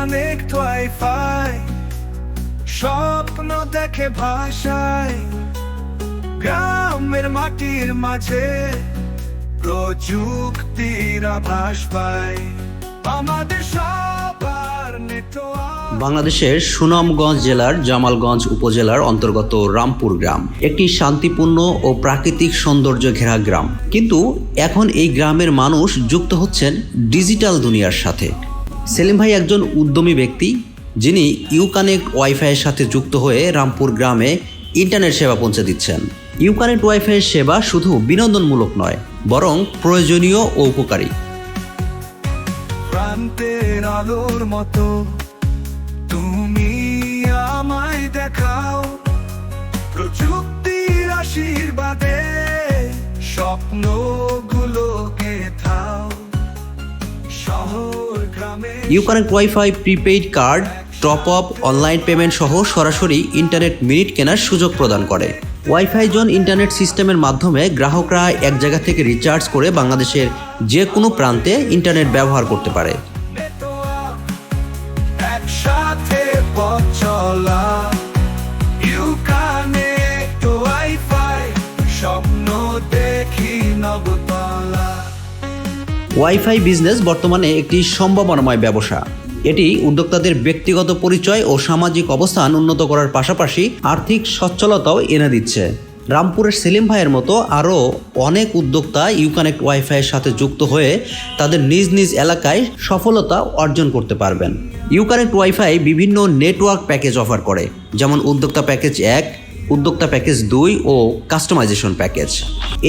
Connect wifi, স্বপ্ন দেখে ভাষায়, গ্রামের মাটির মাঝে প্রযুক্তির আভাস পায়। আমাদের সবার নেটওয়ার্ক। বাংলাদেশের সুনামগঞ্জ জেলার জামালগঞ্জ উপজেলার অন্তর্গত রামপুর গ্রাম একটি শান্তিপূর্ণ ও প্রাকৃতিক সৌন্দর্য ঘেরা গ্রাম, কিন্তু এখন এই গ্রামের মানুষ যুক্ত হচ্ছেন ডিজিটাল দুনিয়ার সাথে। সেলিম ভাই একজন উদ্যমী ব্যক্তি, যিনি ইউকানেক্ট ওয়াইফাইয়ের সাথে যুক্ত হয়ে রামপুর গ্রামে ইন্টারনেট সেবা পৌঁছে দিচ্ছেন। ইউকানেক্ট ওয়াইফাইয়ের সেবা শুধু বিনোদনমূলক নয়, বরং প্রয়োজনীয় ও উপকারী। প্রান্তের আলোর মতো তুমি আমায় দেখাও, প্রযুক্তির আশীর্বাদে স্বপ্নগুলোকে থাও। শহর গ্রামে U connect wifi prepaid card, top up, online payment সহ সরাসরি ইন্টারনেট মিনিট কেনার সুযোগ প্রদান করে। ওয়াইফাই জোন ইন্টারনেট সিস্টেমের মাধ্যমে গ্রাহকরা এক জায়গা থেকে রিচার্জ করে বাংলাদেশের যে কোনো প্রান্তে ইন্টারনেট ব্যবহার করতে পারে। একসাথে পথ চলা, ইউকানেক্ট ওয়াইফাই, স্বপ্ন দেখি নবতলা। ওয়াইফাই বিজনেস বর্তমানে একটি সম্ভাবনাময় ব্যবসা। এটি উদ্যোক্তাদের ব্যক্তিগত পরিচয় ও সামাজিক অবস্থান উন্নত করার পাশাপাশি আর্থিক সচ্ছলতাও এনে দিচ্ছে। রামপুরের সেলিম ভাইয়ের মতো আরও অনেক উদ্যোক্তা ইউকানেক্ট ওয়াইফাইয়ের সাথে যুক্ত হয়ে তাদের নিজ নিজ এলাকায় সফলতা অর্জন করতে পারবেন। ইউকানেক্ট ওয়াইফাই বিভিন্ন নেটওয়ার্ক প্যাকেজ অফার করে, যেমন উদ্যোক্তা প্যাকেজ 1, উদ্যোক্তা প্যাকেজ 2 ও কাস্টমাইজেশন প্যাকেজ।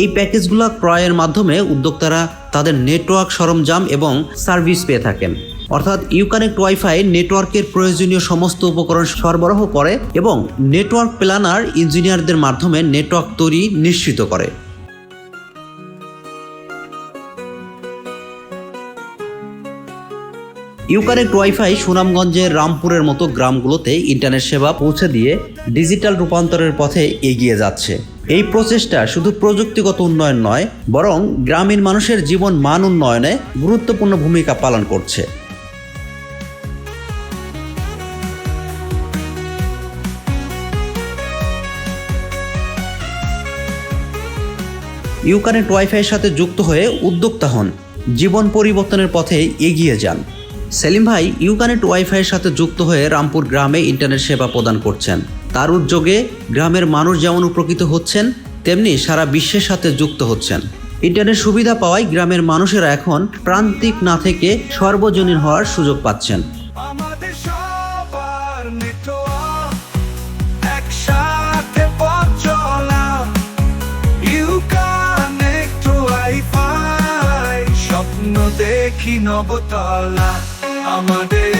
এই প্যাকেজগুলো ক্রয়ের মাধ্যমে উদ্যোক্তারা তাদের নেটওয়ার্ক সরঞ্জাম এবং সার্ভিস পেয়ে থাকেন। অর্থাৎ ইউকানেক্ট ওয়াইফাই নেটওয়ার্কের প্রয়োজনীয় সমস্ত উপকরণ সরবরাহ করে এবং নেটওয়ার্ক প্ল্যানার ইঞ্জিনিয়ারদের মাধ্যমে নেটওয়ার্ক তৈরি নিশ্চিত করে। ইউকানেক্ট ওয়াইফাই সুনামগঞ্জের রামপুরের মতো গ্রামগুলোতে ইন্টারনেট সেবা পৌঁছে দিয়ে ডিজিটাল রূপান্তরের পথে এগিয়ে যাচ্ছে। এই প্রচেষ্টা শুধু প্রযুক্তিগত উন্নয়ন নয়, বরং গ্রামীণ মানুষের জীবন মান উন্নয়নে গুরুত্বপূর্ণ ভূমিকা পালন করছে। ইউকানেক্ট ওয়াইফাইয়ের সাথে যুক্ত হয়ে উদ্যোক্তা হন, জীবন পরিবর্তনের পথে এগিয়ে যান। সেলিম ভাই ইউকানেক্ট ওয়াইফাইয়ের সাথে যুক্ত হয়ে রামপুর গ্রামে ইন্টারনেট সেবা প্রদান করছেন। তার উদ্যোগে গ্রামের মানুষ যেমন উপকৃত হচ্ছেন, তেমনি সারা বিশ্বের সাথে যুক্ত হচ্ছেন। ইন্টারনেট সুবিধা পাওয়ায় গ্রামের মানুষেরা এখন প্রান্তিক না থেকে সর্বজনীন হওয়ার সুযোগ পাচ্ছেন। আমাদের সবার নেটওয়ার্ক, একসাথে পথ চলা, ইউকানেক্ট ওয়াইফাই, স্বপ্ন দেখি নবতলা। আমাদের